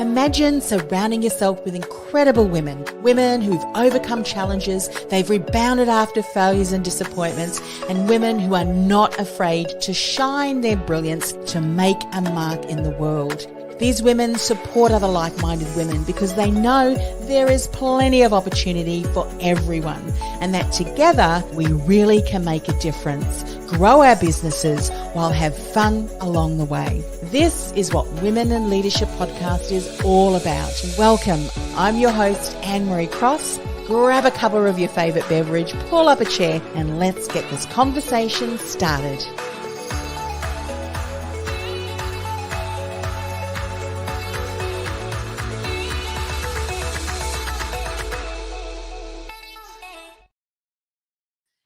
Imagine surrounding yourself with incredible women who've overcome challenges, they've rebounded after failures and disappointments, and women who are not afraid to shine their brilliance to make a mark in the world. These women support other like-minded women because they know there is plenty of opportunity for everyone, and that together we really can make a difference, grow our businesses while have fun along the way. This is what Women in Leadership Podcast is all about. Welcome. I'm your host, Anne-Marie Cross. Grab a cuppa of your favourite beverage, pull up a chair, and let's get this conversation started.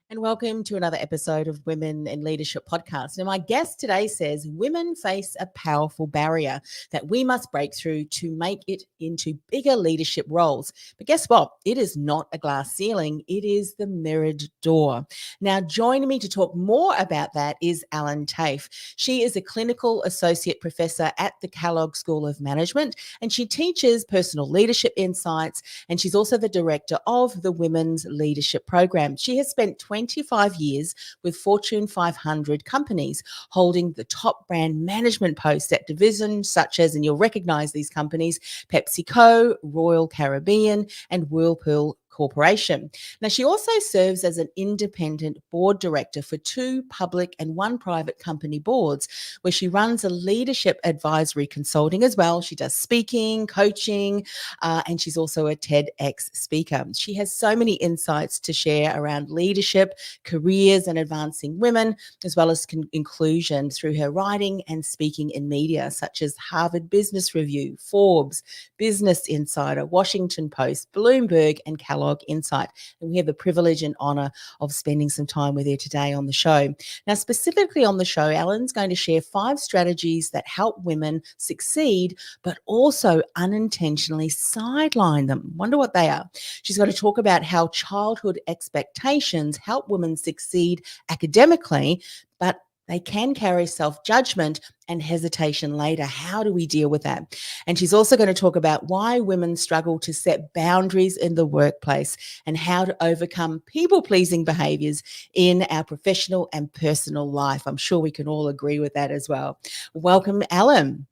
And welcome to another episode of Women in Leadership Podcast. Now, my guest today says women face a powerful barrier that we must break through to make it into bigger leadership roles. But guess what? It is not a glass ceiling. It is the mirrored door. Now, joining me to talk more about that is Ellen Taaffe. She is a clinical associate professor at the Kellogg School of Management, and she teaches personal leadership insights, and she's also the director of the Women's Leadership Program. She has spent 25 years with Fortune 500 companies, holding the top brand management posts at divisions such as, and you'll recognize these companies, PepsiCo, Royal Caribbean, and Whirlpool Corporation. Now, she also serves as an independent board director for 2 public and 1 private company boards, where she runs a leadership advisory consulting as well. She does speaking, coaching, and she's also a TEDx speaker. She has so many insights to share around leadership, careers, and advancing women, as well as inclusion through her writing and speaking in media, such as Harvard Business Review, Forbes, Business Insider, Washington Post, Bloomberg, and Kellogg Insight. And we have the privilege and honor of spending some time with her today on the show. Now, specifically on the show, Ellen's going to share 5 strategies that help women succeed, but also unintentionally sideline them. Wonder what they are. She's going to talk about how childhood expectations help women succeed academically, but they can carry self-judgment and hesitation later. How do we deal with that? And she's also going to talk about why women struggle to set boundaries in the workplace and how to overcome people-pleasing behaviors in our professional and personal life. I'm sure we can all agree with that as well. Welcome, Ellen.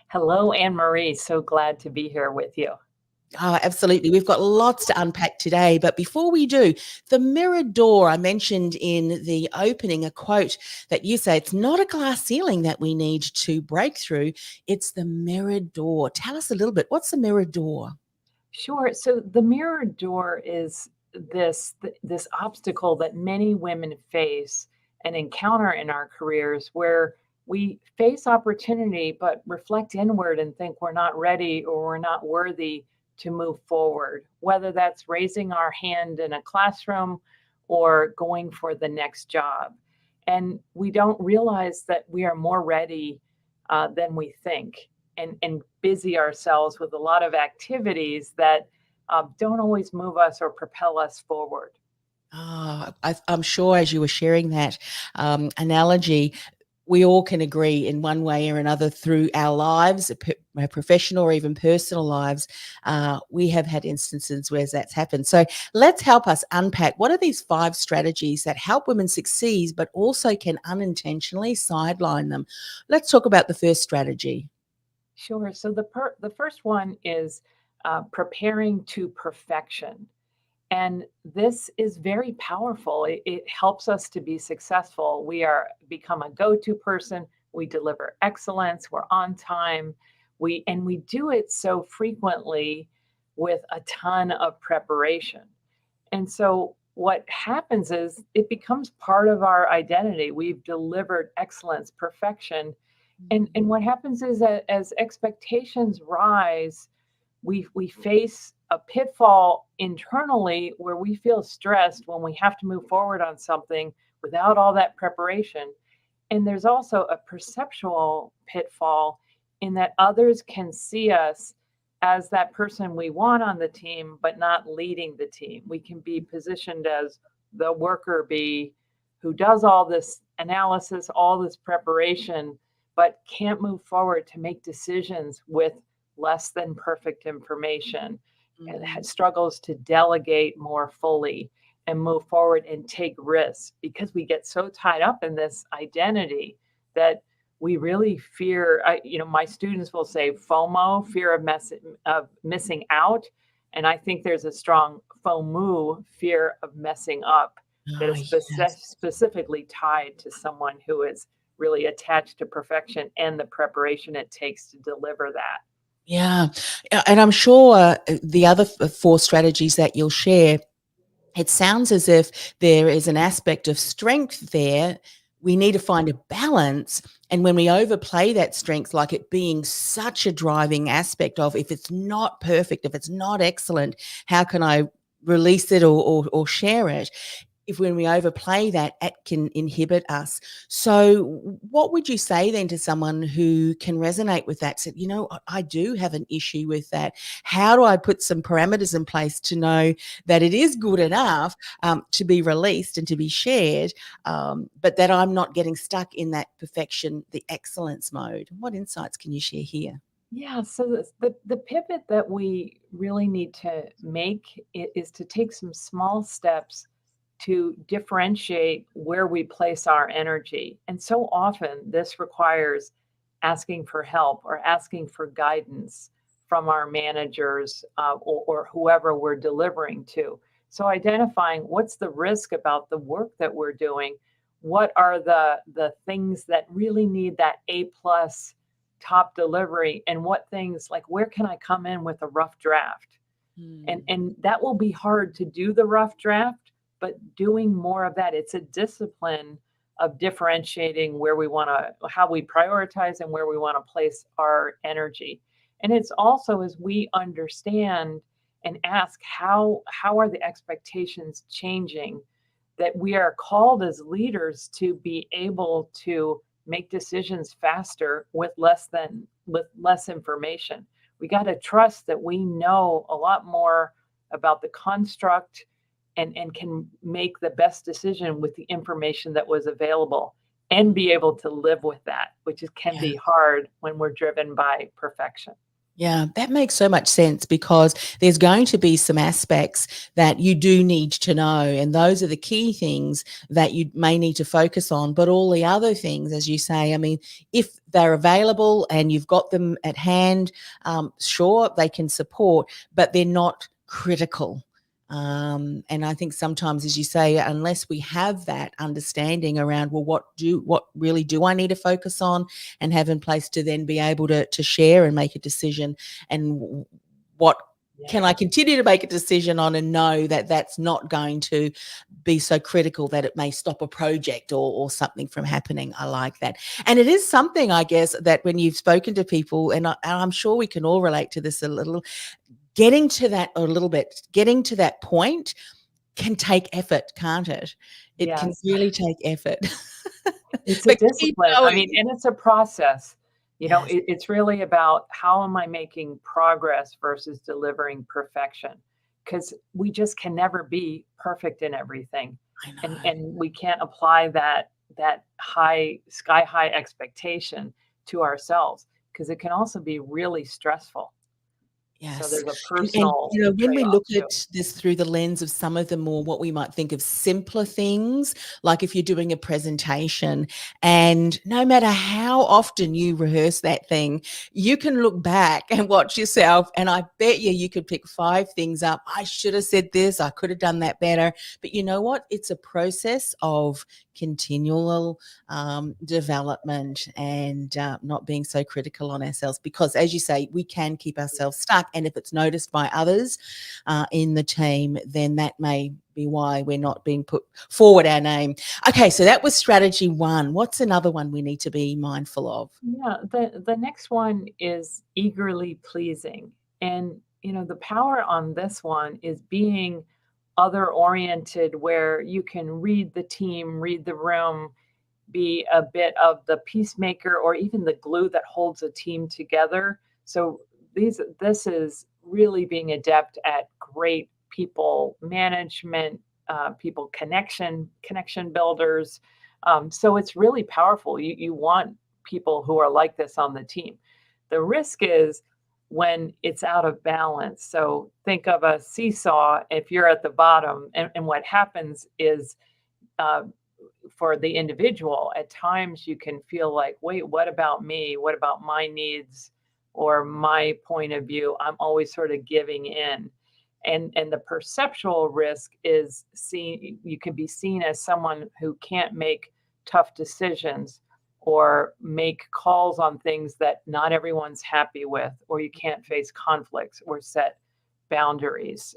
Hello, Anne-Marie. So glad to be here with you. Oh, absolutely. We've got lots to unpack today. But before we do, the mirrored door, I mentioned in the opening a quote that you say, it's not a glass ceiling that we need to break through. It's the mirrored door. Tell us a little bit. What's the mirrored door? Sure. So the mirrored door is this obstacle that many women face and encounter in our careers, where we face opportunity but reflect inward and think we're not ready or we're not worthy to move forward, whether that's raising our hand in a classroom or going for the next job. And we don't realize that we are more ready than we think, and busy ourselves with a lot of activities that don't always move us or propel us forward. I'm sure as you were sharing that analogy, we all can agree in one way or another through our lives, our professional or even personal lives, we have had instances where that's happened. So let's help us unpack what are these 5 strategies that help women succeed, but also can unintentionally sideline them. Let's talk about the first strategy. Sure. So the first one is preparing to perfection. And this is very powerful. It helps us to be successful. We become a go-to person. We deliver excellence. We're on time. We do it so frequently with a ton of preparation. And so what happens is it becomes part of our identity. We've delivered excellence, perfection. And what happens is that as expectations rise, we face a pitfall internally where we feel stressed when we have to move forward on something without all that preparation. And there's also a perceptual pitfall in that others can see us as that person we want on the team, but not leading the team. We can be positioned as the worker bee who does all this analysis, all this preparation, but can't move forward to make decisions with less than perfect information, and Mm. struggles to delegate more fully and move forward and take risks, because we get so tied up in this identity that we really fear. My students will say FOMO, fear of missing out, and I think there's a strong FOMO, fear of messing up, that Oh, is yes. specifically tied to someone who is really attached to perfection and the preparation it takes to deliver that. Yeah. And I'm sure the other four strategies that you'll share, it sounds as if there is an aspect of strength there. We need to find a balance. And when we overplay that strength, like it being such a driving aspect of, if it's not perfect, if it's not excellent, how can I release it or share it? If when we overplay that, it can inhibit us. So what would you say then to someone who can resonate with that? Said, I do have an issue with that. How do I put some parameters in place to know that it is good enough to be released and to be shared, but that I'm not getting stuck in that perfection, the excellence mode? What insights can you share here? Yeah, so the pivot that we really need to make is to take some small steps to differentiate where we place our energy. And so often this requires asking for help or asking for guidance from our managers, or whoever we're delivering to. So identifying what's the risk about the work that we're doing, what are the things that really need that A plus top delivery, and what things, like, where can I come in with a rough draft? And Hmm. and that will be hard to do, the rough draft, but doing more of that, it's a discipline of differentiating where we want to, how we prioritize and where we want to place our energy. And it's also, as we understand and ask, how are the expectations changing, that we are called as leaders to be able to make decisions faster with less information. We got to trust that we know a lot more about the construct, and can make the best decision with the information that was available, and be able to live with that, which can Yeah. be hard when we're driven by perfection. Yeah, that makes so much sense because there's going to be some aspects that you do need to know. And those are the key things that you may need to focus on. But all the other things, as you say, I mean, if they're available and you've got them at hand, sure, they can support, but they're not critical. And I think sometimes, as you say, unless we have that understanding around, well, what really do I need to focus on and have in place to then be able to share and make a decision, and what can I Yeah. continue to make a decision on and know that that's not going to be so critical that it may stop a project or something from happening. I like that. And it is something, I guess, that when you've spoken to people, and I'm sure we can all relate to this a little, getting to that point can take effort, can't it? It can Yes. really take effort. It's a But keep discipline. I mean, going. and it's a process. Yes. It's really about, how am I making progress versus delivering perfection? Because we just can never be perfect in everything. I And we can't apply that high, sky high expectation to ourselves, because it can also be really stressful. So Yes. there's a And, personal when we trade-off look too. at this through the lens of some of the more what we might think of simpler things, like if you're doing a presentation and no matter how often you rehearse that thing, you can look back and watch yourself. And I bet you could pick 5 things up. I should have said this. I could have done that better. But you know what? It's a process of continual development and not being so critical on ourselves because, as you say, we can keep ourselves stuck. And if it's noticed by others in the team, then that may be why we're not being put forward our name. Okay, so that was strategy 1. What's another one we need to be mindful of? Yeah, the next one is eagerly pleasing. And the power on this one is being other oriented, where you can read the team, read the room, be a bit of the peacemaker or even the glue that holds a team together. So this is really being adept at great people management, people connection builders. So it's really powerful. You want people who are like this on the team. The risk is when it's out of balance. So think of a seesaw. If you're at the bottom, and what happens is, uh, for the individual, at times you can feel like, wait, what about me? What about my needs or my point of view? I'm always sort of giving in. And the perceptual risk is seen, you can be seen as someone who can't make tough decisions or make calls on things that not everyone's happy with, or you can't face conflicts or set boundaries.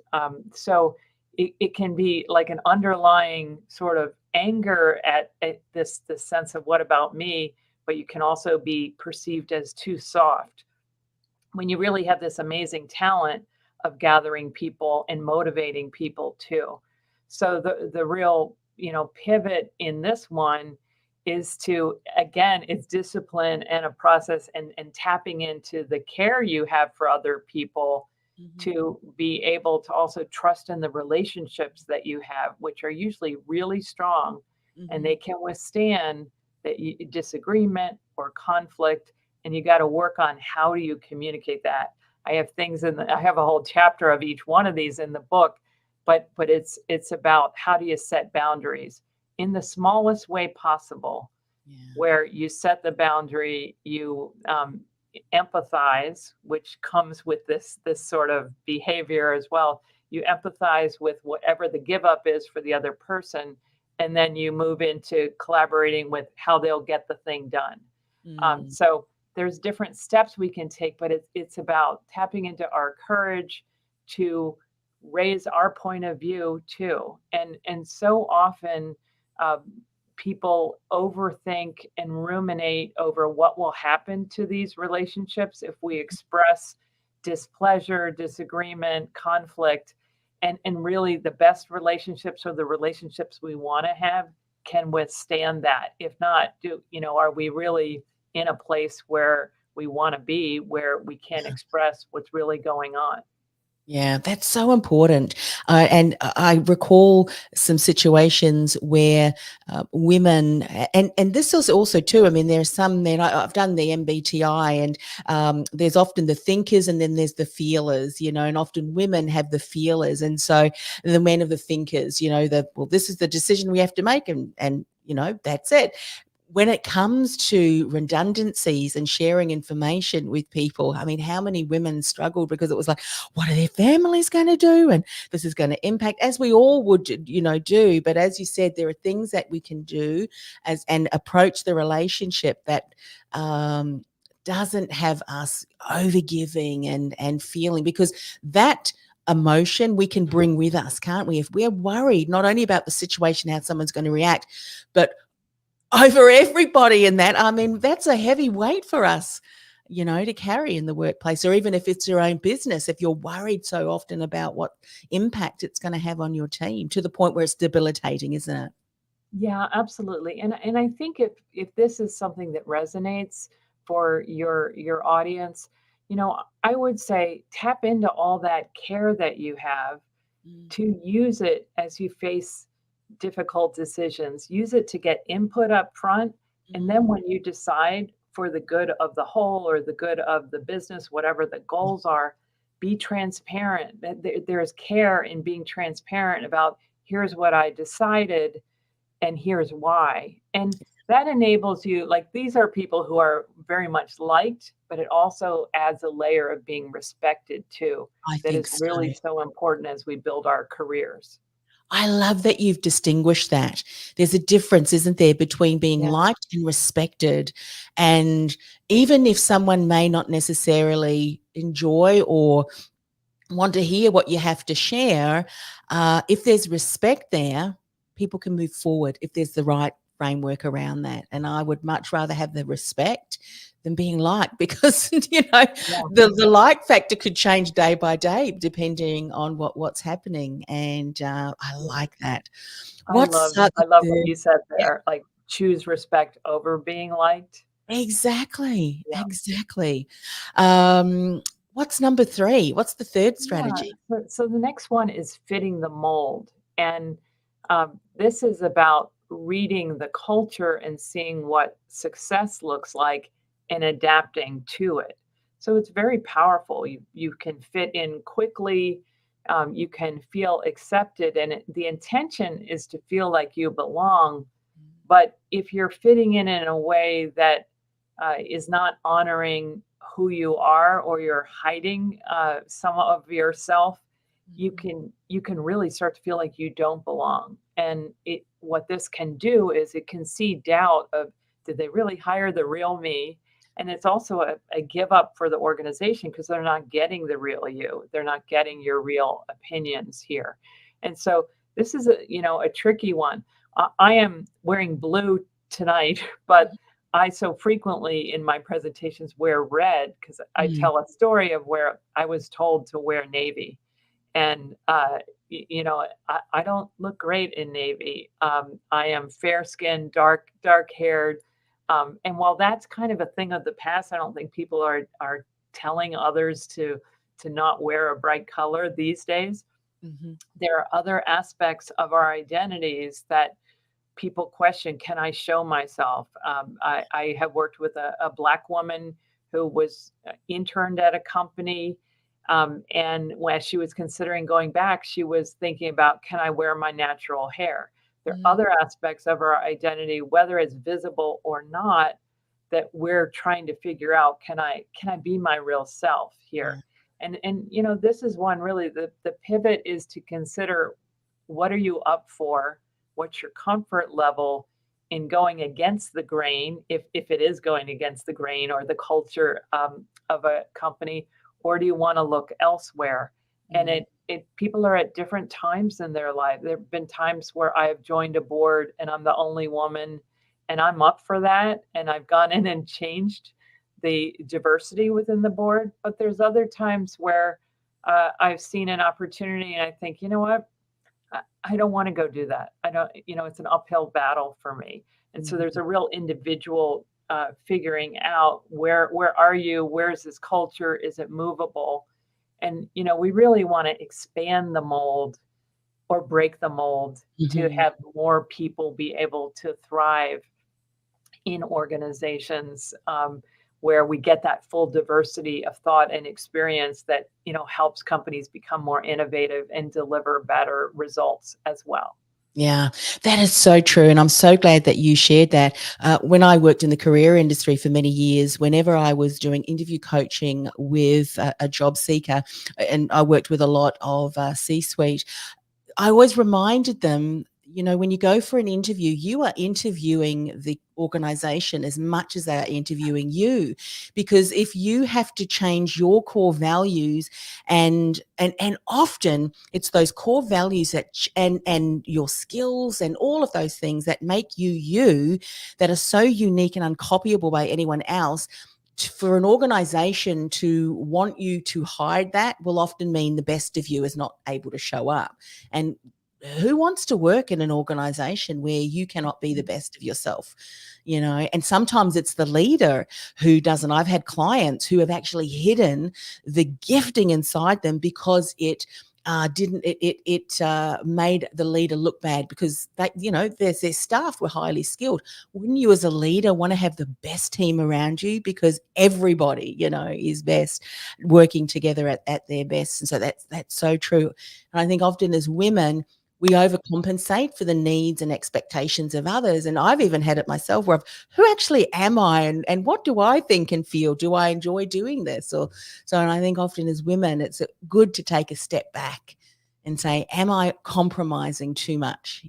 So it can be like an underlying sort of anger at this sense of what about me, but you can also be perceived as too soft when you really have this amazing talent of gathering people and motivating people too. So the real, pivot in this one is to, again, it's discipline and a process, and tapping into the care you have for other people Mhm. to be able to also trust in the relationships that you have, which are usually really strong, and Mhm. they can withstand disagreement or conflict. And you got to work on how do you communicate that. I have a whole chapter of each one of these in the book, but it's about how do you set boundaries in the smallest way possible, Yeah. where you set the boundary, you empathize, which comes with this sort of behavior as well. You empathize with whatever the give up is for the other person, and then you move into collaborating with how they'll get the thing done. Mm. So there's different steps we can take, but it's about tapping into our courage to raise our point of view too. And so often, um, people overthink and ruminate over what will happen to these relationships if we express displeasure, disagreement, conflict. And really, the best relationships, or the relationships we want to have, can withstand that. If not, are we really in a place where we want to be, where we can express what's really going on? Yeah, that's so important. And I recall some situations where women, and this is also too. I mean, there are some men. I've done the MBTI, and there's often the thinkers, and then there's the feelers. And often women have the feelers, and so the men are the thinkers. This is the decision we have to make, and that's it. When it comes to redundancies and sharing information with people, I mean, how many women struggled because it was like, what are their families going to do? And this is going to impact, as we all would, do. But as you said, there are things that we can do and approach the relationship that doesn't have us overgiving and feeling, because that emotion we can bring with us, can't we? If we're worried not only about the situation, how someone's going to react, but over everybody in that. I mean, that's a heavy weight for us, to carry in the workplace, or even if it's your own business, if you're worried so often about what impact it's going to have on your team, to the point where it's debilitating, isn't it? Yeah, absolutely. And I think if this is something that resonates for your audience, I would say tap into all that care that you have, Mm. to use it as you face difficult decisions. Use it to get input up front. And Mhm. then when you decide for the good of the whole or the good of the business, whatever the goals are, be transparent. There's care in being transparent about, here's what I decided and here's why. And that enables you, like, these are people who are very much liked, but it also adds a layer of being respected too, I that think is so. really so important as we build our careers. I love that you've distinguished that. There's a difference, isn't there, between being Yeah. liked and respected. And even if someone may not necessarily enjoy or want to hear what you have to share, if there's respect there, people can move forward if there's the right framework around that. And I would much rather have the respect than being liked, because Yeah. the like factor could change day by day depending on what's happening. And I Yeah. like that. I What's love the I love what third? you said Yeah, there, like, choose respect over being liked. exactly, Yeah. exactly. Um, what's number three? What's the third Yeah. strategy? So the next one is fitting the mold. And this is about reading the culture and seeing what success looks like and adapting to it. So it's very powerful. You can fit in quickly. You can feel accepted, and the intention is to feel like you belong. But if you're fitting in a way that is not honoring who you are, or you're hiding some of yourself, you can really start to feel like you don't belong. And what this can do is it can seed doubt of, did they really hire the real me? And it's also a give up for the organization, because they're not getting the real you. They're not getting your real opinions here. And so this is a tricky one. I am wearing blue tonight, but I so frequently in my presentations wear red, because I Mm. tell a story of where I was told to wear navy. And, I don't look great in navy. I am fair skinned, dark haired. And while that's kind of a thing of the past, I don't think people are telling others to not wear a bright color these days. Mm-hmm. There are other aspects of our identities that people question, can I show myself? I have worked with a Black woman who was interned at a company. And when she was considering going back, she was thinking about, can I wear my natural hair? There are other aspects of our identity, whether it's visible or not, that we're trying to figure out, can I be my real self Yeah. here? And this is one, really, the pivot is to consider, what are you up for? What's your comfort level in going against the grain, if it is going against the grain or the culture of a company, or do you want to look elsewhere? And people are at different times in their life. There have been times where I have joined a board and I'm the only woman, and I'm up for that, and I've gone in and changed the diversity within the board. But there's other times where I've seen an opportunity and I think, you know what, I don't want to go do that. I don't, it's an uphill battle for me. And so there's a real individual figuring out, where are you? Where's this culture? Is it movable? And, we really want to expand the mold or break the mold to Mm-hmm. have more people be able to thrive in organizations, where we get that full diversity of thought and experience that helps companies become more innovative and deliver better results as well. Yeah, that is so true. And I'm so glad that you shared that. When I worked in the career industry for many years, whenever I was doing interview coaching with a job seeker, and I worked with a lot of C-suite, I always reminded them, when you go for an interview, you are interviewing the organization as much as they're interviewing you, because if you have to change your core values, and often it's those core values and your skills and all of those things that make you, that are so unique and uncopyable by anyone else, for an organization to want you to hide that will often mean the best of you is not able to show up. And who wants to work in an organization where you cannot be the best of yourself? And sometimes it's the leader who doesn't. I've had clients who have actually hidden the gifting inside them because it didn't it made the leader look bad, because their staff were highly skilled. Wouldn't you as a leader want to have the best team around you, because everybody is best working together at their best? And so that's so true. And I think often as women, we overcompensate for the needs and expectations of others. And I've even had it myself, where who actually am I, and what do I think and feel? Do I enjoy doing this? And I think often as women, it's good to take a step back and say, am I compromising too much?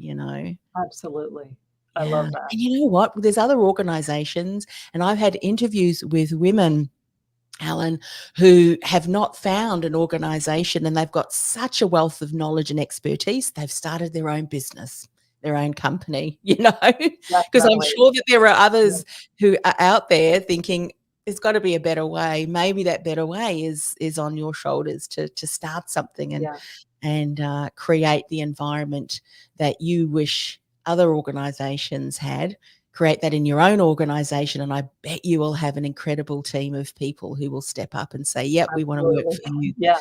Absolutely. I Yeah. love that. And you know what? There's other organizations, and I've had interviews with women, Ellen, who have not found an organization, and they've got such a wealth of knowledge and expertise. They've started their own business, their own company, because I'm Definitely. sure that there are Yeah. others who are out there thinking there's got to be a better way. Maybe that better way is on your shoulders to start something Yeah. and create the environment that you wish other organizations had. Create that in your own organization, and I bet you will have an incredible team of people who will step up and say, yep, we want to work Absolutely. for you. Yeah.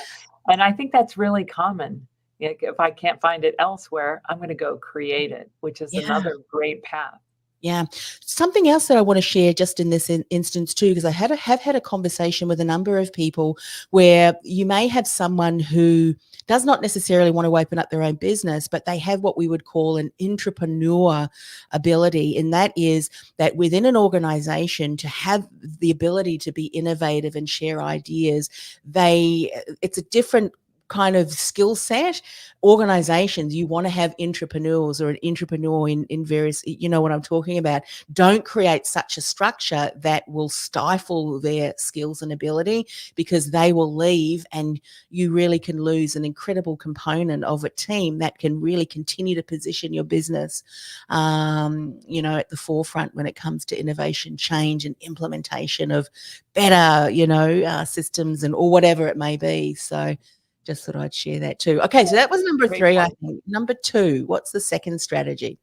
And I think that's really common. Like, if I can't find it elsewhere, I'm going to go create it, which is Yeah. another great path. Yeah. Something else that I want to share just in this instance too, because I have had a conversation with a number of people where you may have someone who does not necessarily want to open up their own business, but they have what we would call an entrepreneur ability. And that is that within an organization, to have the ability to be innovative and share ideas, it's a different kind of skill set. Organizations, you want to have entrepreneurs or an entrepreneur in various, you know what I'm talking about. Don't create such a structure that will stifle their skills and ability, because they will leave and you really can lose an incredible component of a team that can really continue to position your business at the forefront when it comes to innovation, change, and implementation of better systems or whatever it may be. So just thought I'd share that too. Okay, so that was number Great 3, I point. think. Number 2, what's the second strategy?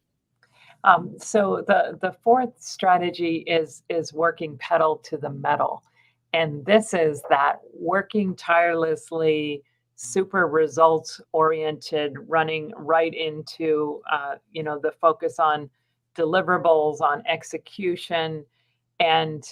So the fourth strategy is working pedal to the metal, and this is that working tirelessly, super results oriented, running right into the focus on deliverables, on execution, and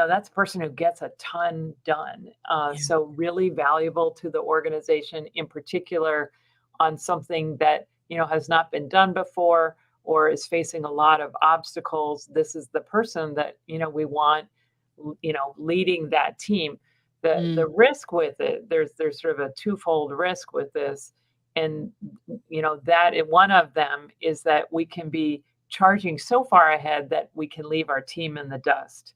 that's a person who gets a ton done. So really valuable to the organization, in particular, on something that has not been done before or is facing a lot of obstacles. This is the person that we want leading that team. The risk with it, there's sort of a twofold risk with this, and that one of them is that we can be charging so far ahead that we can leave our team in the dust.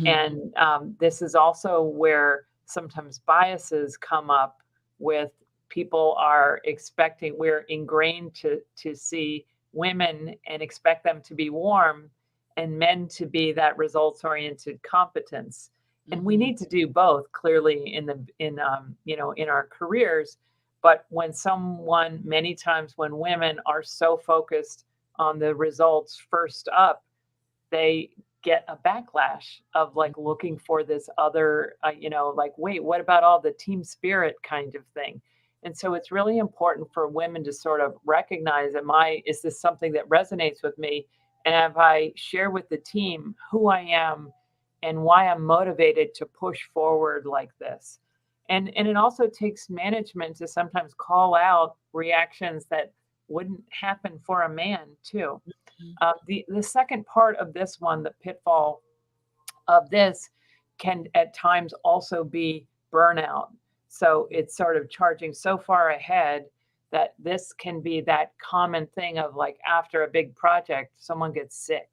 And this is also where sometimes biases come up with people are expecting, we're ingrained to see women and expect them to be warm and men to be that results oriented competence. And we need to do both, clearly, in our careers. But many times when women are so focused on the results first up, they get a backlash of like looking for this other, wait, what about all the team spirit kind of thing? And so it's really important for women to sort of recognize, is this something that resonates with me? And have I shared with the team who I am and why I'm motivated to push forward like this? And it also takes management to sometimes call out reactions that wouldn't happen for a man too. The second part of this one, the pitfall of this, can at times also be burnout. So it's sort of charging so far ahead that this can be that common thing of like after a big project, someone gets sick.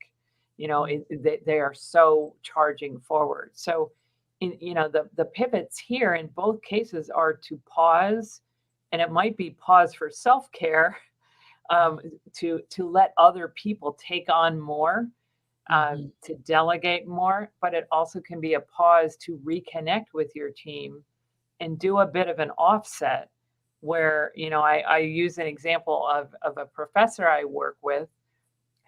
They are so charging forward. So, the pivots here in both cases are to pause, and it might be pause for self-care, to let other people take on more, to delegate more, but it also can be a pause to reconnect with your team and do a bit of an offset where, I use an example of a professor I work with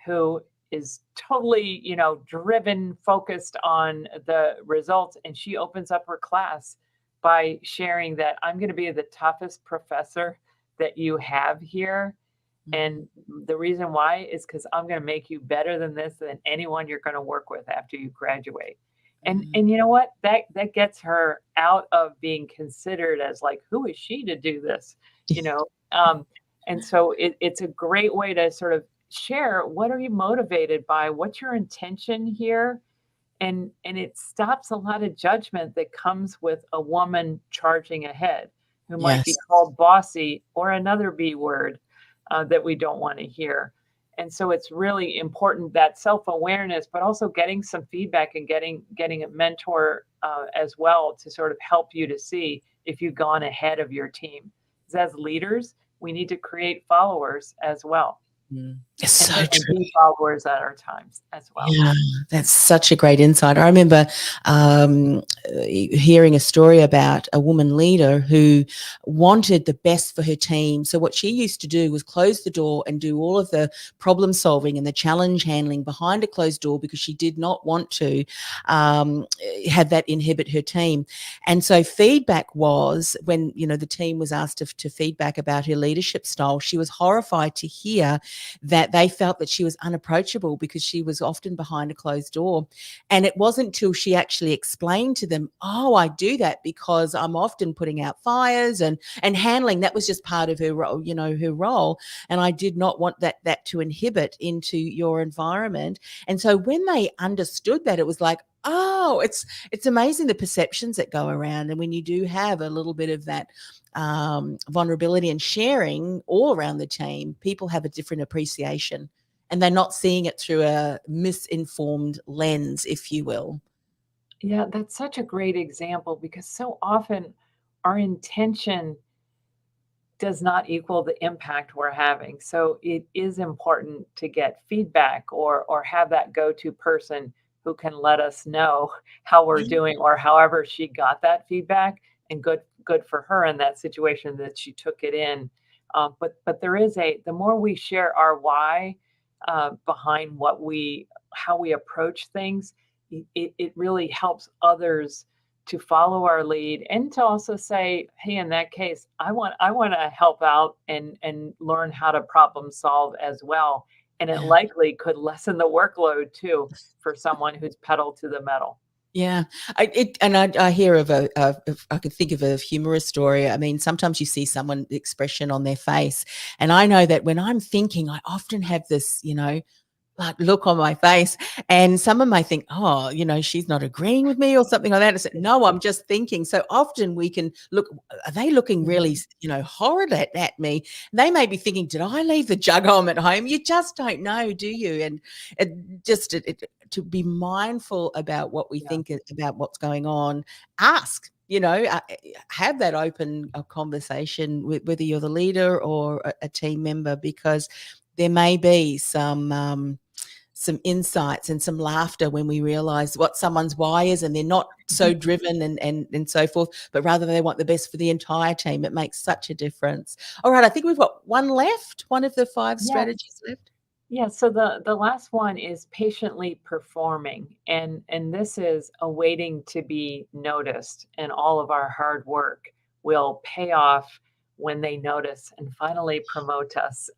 who is totally, driven, focused on the results. And she opens up her class by sharing that I'm going to be the toughest professor that you have here. And the reason why is because I'm going to make you better than anyone you're going to work with after you graduate. And you know what? That gets her out of being considered as like, who is she to do this? And so it's a great way to sort of share, what are you motivated by? What's your intention here? And it stops a lot of judgment that comes with a woman charging ahead who might be called bossy or another B word that we don't want to hear. And so it's really important, that self-awareness, but also getting some feedback and getting a mentor as well to sort of help you to see if you've gone ahead of your team. Because as leaders, we need to create followers as well. It's so true. Be followers at our times as well. Yeah, that's such a great insight. I remember hearing a story about a woman leader who wanted the best for her team. So what she used to do was close the door and do all of the problem solving and the challenge handling behind a closed door, because she did not want to have that inhibit her team. And so feedback was, when the team was asked to feedback about her leadership style, she was horrified to hear that they felt that she was unapproachable because she was often behind a closed door. And it wasn't till she actually explained to them, oh, I do that because I'm often putting out fires and handling. That was just part of her role, her role. And I did not want that to inhibit into your environment. And so when they understood that, it was like, oh, it's amazing the perceptions that go around. And when you do have a little bit of that vulnerability and sharing all around the team, people have a different appreciation, and they're not seeing it through a misinformed lens, if you will. Yeah, that's such a great example because so often our intention does not equal the impact we're having. So it is important to get feedback or have that go-to person who can let us know how we're Yeah. doing or however she got that feedback, and good for her in that situation that she took it in. But there is the more we share our why behind how we approach things, it really helps others to follow our lead and to also say, hey, in that case, I want to help out and learn how to problem solve as well. And it Yeah. likely could lessen the workload too for someone who's pedal to the metal. Yeah, I hear of I could think of a humorous story. I mean, sometimes you see someone expression on their face, and I know that when I'm thinking, I often have this, like look on my face, and someone may think, oh, she's not agreeing with me or something like that. I said, no, I'm just thinking. So often we can look, are they looking really, horrid at me? They may be thinking, did I leave the jug on at home? You just don't know, do you? And to be mindful about what we Yeah. think about what's going on, ask, have that open conversation with whether you're the leader or a team member, because there may be some insights and some laughter when we realize what someone's why is, and they're not so driven and so forth, but rather they want the best for the entire team. It makes such a difference. All right, I think we've got one left, one of the 5 Yes. strategies left. Yeah, so the last one is patiently performing, and this is awaiting to be noticed, and all of our hard work will pay off when they notice and finally promote us.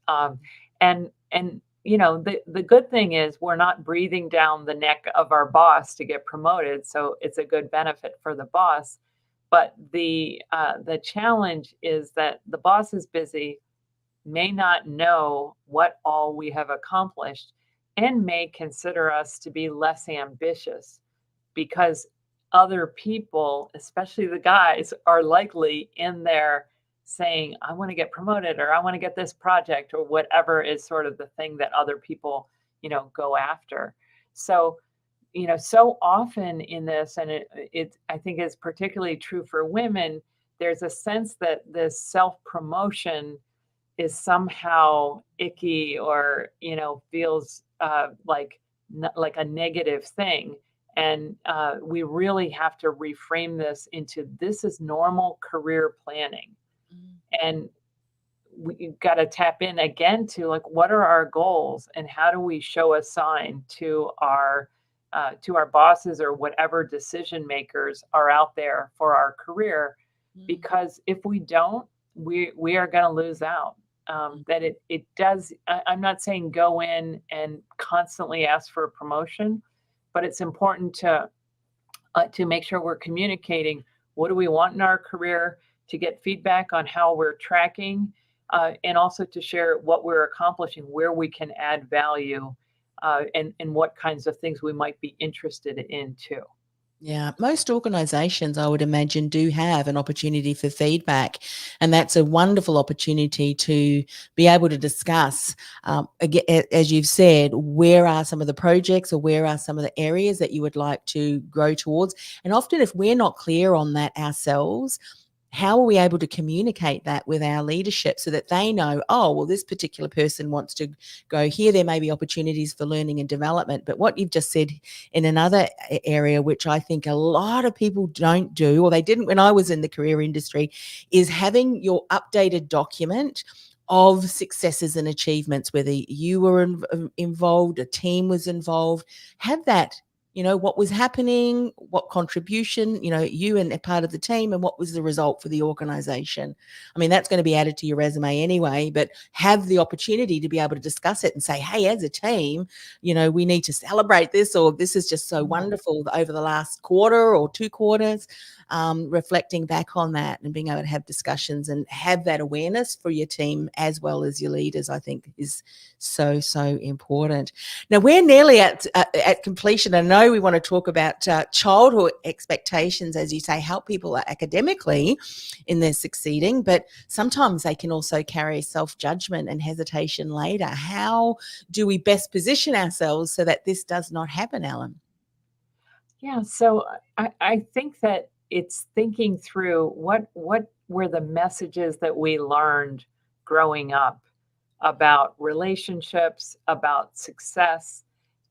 And the good thing is we're not breathing down the neck of our boss to get promoted, so it's a good benefit for the boss. But the challenge is that the boss is busy, may not know what all we have accomplished, and may consider us to be less ambitious because other people, especially the guys, are likely in there saying, I want to get promoted or I want to get this project or whatever is sort of the thing that other people, go after. So, so often in this, and it I think is particularly true for women, there's a sense that this self promotion is somehow icky or feels like a negative thing, and we really have to reframe this into this is normal career planning. And we've got to tap in again to like what are our goals and how do we show a sign to our bosses or whatever decision makers are out there for our career, because if we don't, we are going to lose out. That it does. I'm not saying go in and constantly ask for a promotion, but it's important to make sure we're communicating what do we want in our career, to get feedback on how we're tracking, and also to share what we're accomplishing, where we can add value, and what kinds of things we might be interested in too. Yeah, most organizations, I would imagine, do have an opportunity for feedback. And that's a wonderful opportunity to be able to discuss, as you've said, where are some of the projects or where are some of the areas that you would like to grow towards. And often, if we're not clear on that ourselves, how are we able to communicate that with our leadership so that they know, oh, well, this particular person wants to go here. There may be opportunities for learning and development. But what you've just said in another area, which I think a lot of people don't do, or they didn't when I was in the career industry, is having your updated document of successes and achievements, whether you were involved, a team was involved. Have that what was happening, what contribution, you and a part of the team, and what was the result for the organization. I mean, that's going to be added to your resume anyway, but have the opportunity to be able to discuss it and say, hey, as a team, we need to celebrate this, or this is just so wonderful over the last quarter or 2 quarters. Reflecting back on that and being able to have discussions and have that awareness for your team as well as your leaders, I think is so, so important. Now, we're nearly at completion. I know we want to talk about childhood expectations, as you say, help people academically in their succeeding, but sometimes they can also carry self-judgment and hesitation later. How do we best position ourselves so that this does not happen, Ellen? Yeah, so I think that it's thinking through what were the messages that we learned growing up about relationships, about success,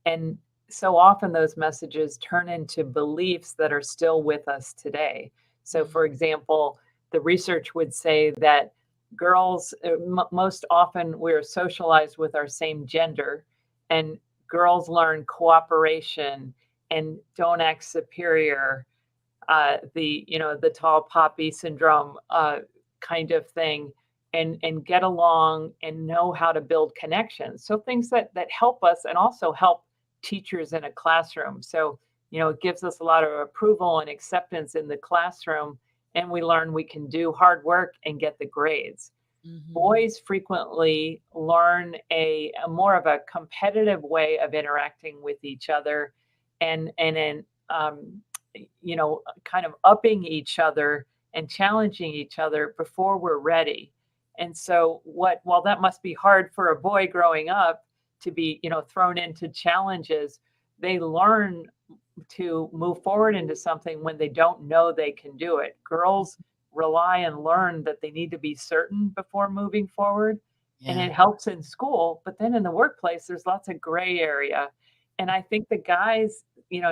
and so often those messages turn into beliefs that are still with us today. So, for example, the research would say that girls, most often we're socialized with our same gender, and girls learn cooperation and don't act superior, the tall poppy syndrome kind of thing, and get along and know how to build connections. So things that help us and also help teachers in a classroom. So it gives us a lot of approval and acceptance in the classroom, and we learn we can do hard work and get the grades. Boys frequently learn a more of a competitive way of interacting with each other, and in kind of upping each other and challenging each other before we're ready. And so while that must be hard for a boy growing up to be, thrown into challenges, they learn to move forward into something when they don't know they can do it. Girls rely and learn that they need to be certain before moving forward. And it helps in school, but then in the workplace, there's lots of gray area. And I think the guys,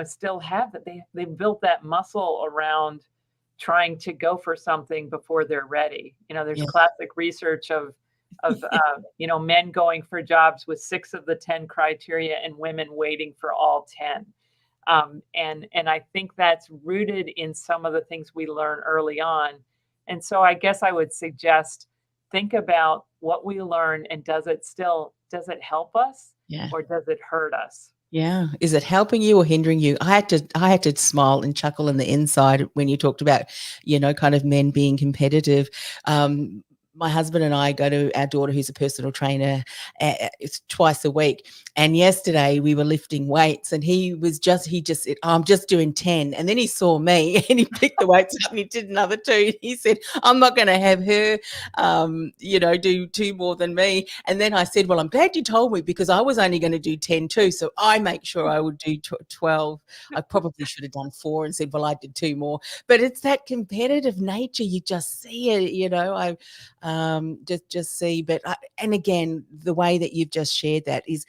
still have that. They've built that muscle around trying to go for something before they're ready. There's classic research of men going for jobs with 6 of the 10 criteria and women waiting for all 10. And I think that's rooted in some of the things we learn early on. And so I guess I would suggest think about what we learn, and does it help us, or does it hurt us? Yeah. Is it helping you or hindering you? I had to smile and chuckle in the inside when you talked about, kind of men being competitive. My husband and I go to our daughter, who's a personal trainer, it's twice a week. And yesterday we were lifting weights, and he just said, I'm just doing 10. And then he saw me and he picked the weights up and he did another 2. He said, I'm not going to have her, do 2 more than me. And then I said, well, I'm glad you told me, because I was only going to do 10 too. So I make sure I would do 12. I probably should have done 4 and said, well, I did 2 more. But it's that competitive nature. You just see it, I just see. But and again, the way that you've just shared that is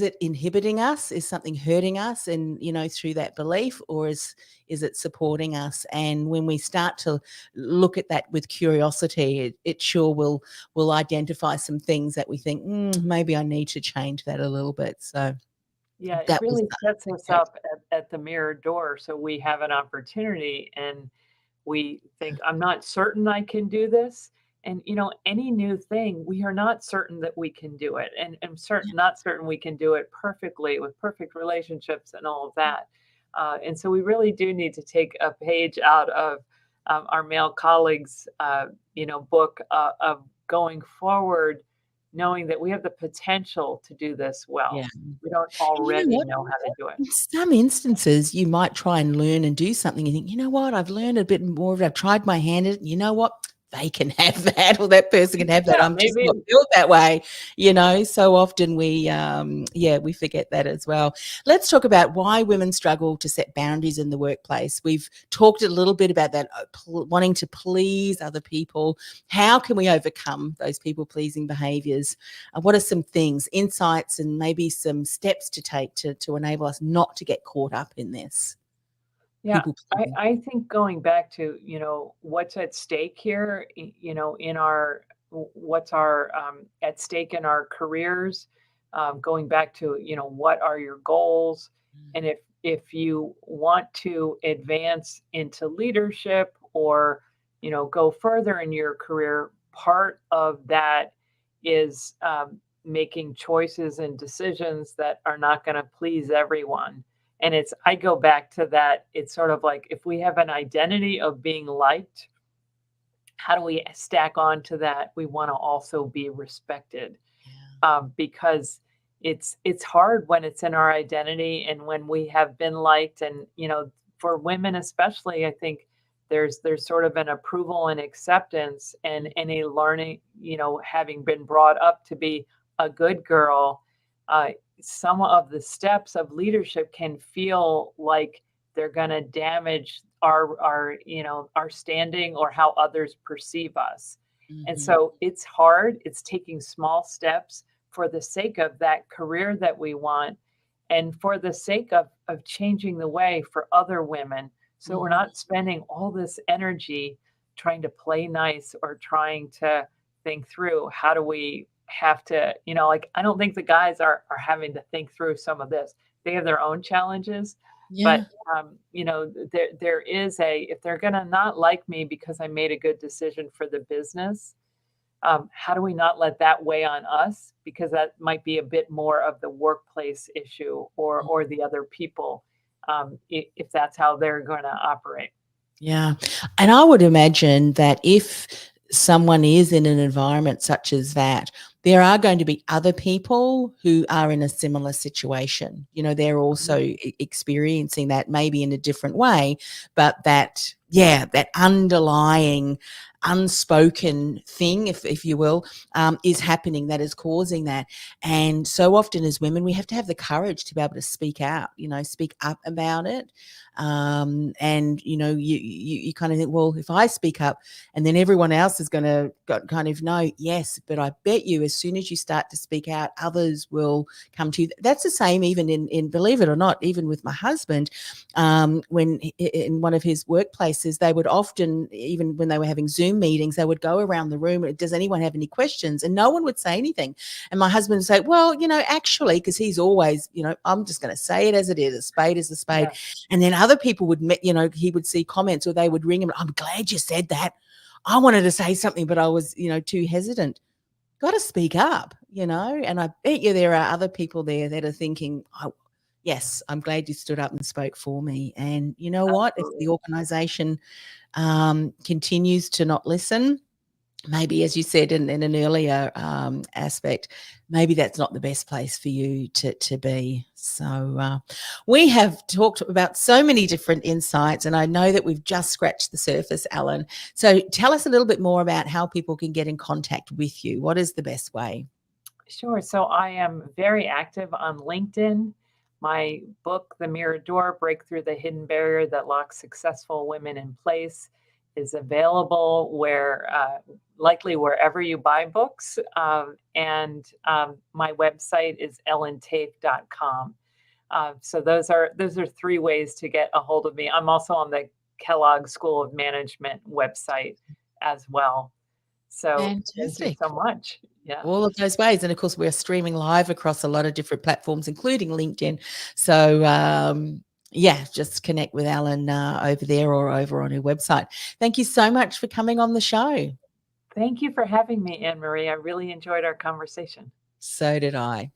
it inhibiting us? Is something hurting us, and through that belief, or is it supporting us? And when we start to look at that with curiosity, it sure will identify some things that we think, maybe I need to change that a little bit. So yeah, it that was really sets us up at the mirror door, so we have an opportunity and we think, I'm not certain I can do this. And any new thing, we are not certain that we can do it, and not certain we can do it perfectly with perfect relationships and all of that. And so we really do need to take a page out of our male colleagues, book of going forward, knowing that we have the potential to do this well. yeah. We don't And you know already what? know how to do it. In some instances, you might try and learn and do something. You think, you know what? I've learned a bit more of it. I've tried my hand at it. You know what? They can have that, or that person can have that. Yeah, I'm just maybe. not built that way. So often we forget that as well. Let's talk about why women struggle to set boundaries in the workplace. We've talked a little bit about that, wanting to please other people. How can we overcome those people-pleasing behaviors? What are some things, insights, and maybe some steps to take to enable us not to get caught up in this Yeah, people I, pleasing? I think going back to, what's at stake here, what's our at stake in our careers, going back to, what are your goals? And if you want to advance into leadership or, go further in your career, part of that is making choices and decisions that are not going to please everyone. And I go back to that. It's sort of like, if we have an identity of being liked, how do we stack on to that? We want to also be respected, because it's hard when it's in our identity and when we have been liked. And, for women especially, I think there's sort of an approval and acceptance and a learning, having been brought up to be a good girl. Some of the steps of leadership can feel like they're going to damage our standing or how others perceive us. And so it's hard. It's taking small steps for the sake of that career that we want and for the sake of changing the way for other women. So we're not spending all this energy trying to play nice or trying to think through how do we have to, I don't think the guys are having to think through some of this. They have their own challenges. Yeah. But, there is if they're going to not like me because I made a good decision for the business, how do we not let that weigh on us? Because that might be a bit more of the workplace issue or the other people, if that's how they're going to operate. Yeah. And I would imagine that if someone is in an environment such as that, there are going to be other people who are in a similar situation. They're also experiencing that maybe in a different way, but that underlying unspoken thing, if you will, is happening that is causing that. And so often as women, we have to have the courage to be able to speak out, speak up about it. And, you kind of think, well, if I speak up and then everyone else is going to kind of know, yes, but I bet you as soon as you start to speak out, others will come to you. That's the same even in believe it or not, even with my husband, when in one of his workplaces, they would often, even when they were having Zoom meetings, they would go around the room. Does anyone have any questions? And no one would say anything. And my husband would say, well, actually, because he's always, I'm just going to say it as it is. A spade is a spade. Yeah. And then other people would, he would see comments or they would ring him. I'm glad you said that. I wanted to say something, but I was, too hesitant. Got to speak up, and I bet you there are other people there that are thinking, oh, yes, I'm glad you stood up and spoke for me. And you know what? If the organization continues to not listen, maybe, as you said in an earlier aspect, maybe that's not the best place for you to be. So we have talked about so many different insights, and I know that we've just scratched the surface, Ellen. So tell us a little bit more about how people can get in contact with you. What is the best way? Sure. So I am very active on LinkedIn. My book, The Mirror Door, Break Through the Hidden Barrier That Locks Successful Women in Place, is available likely wherever you buy books. And my website is ellentaaffe.com. So those are three ways to get a hold of me. I'm also on the Kellogg School of Management website as well. So fantastic. Thank you so much. Yeah. All of those ways. And of course, we're streaming live across a lot of different platforms, including LinkedIn. So just connect with Ellen over there or over on her website. Thank you so much for coming on the show. Thank you for having me, Anne-Marie. I really enjoyed our conversation. So did I.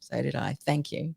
Thank you.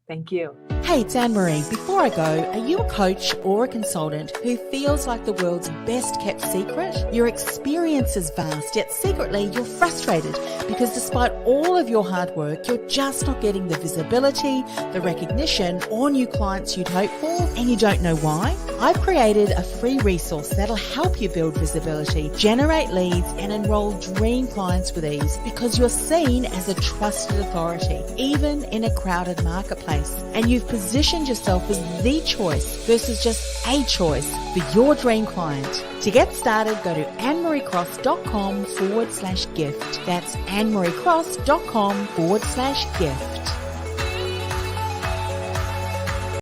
Thank you. Hey, it's Anne-Marie. Before I go, are you a coach or a consultant who feels like the world's best kept secret? Your experience is vast, yet secretly you're frustrated because despite all of your hard work, you're just not getting the visibility, the recognition, or new clients you'd hope for, and you don't know why? I've created a free resource that'll help you build visibility, generate leads, and enroll dream clients with ease because you're seen as a trusted authority, even in a crowded marketplace. And you've positioned yourself as the choice versus just a choice for your dream client. To get started, go to annemariecross.com/gift. That's annemariecross.com/gift.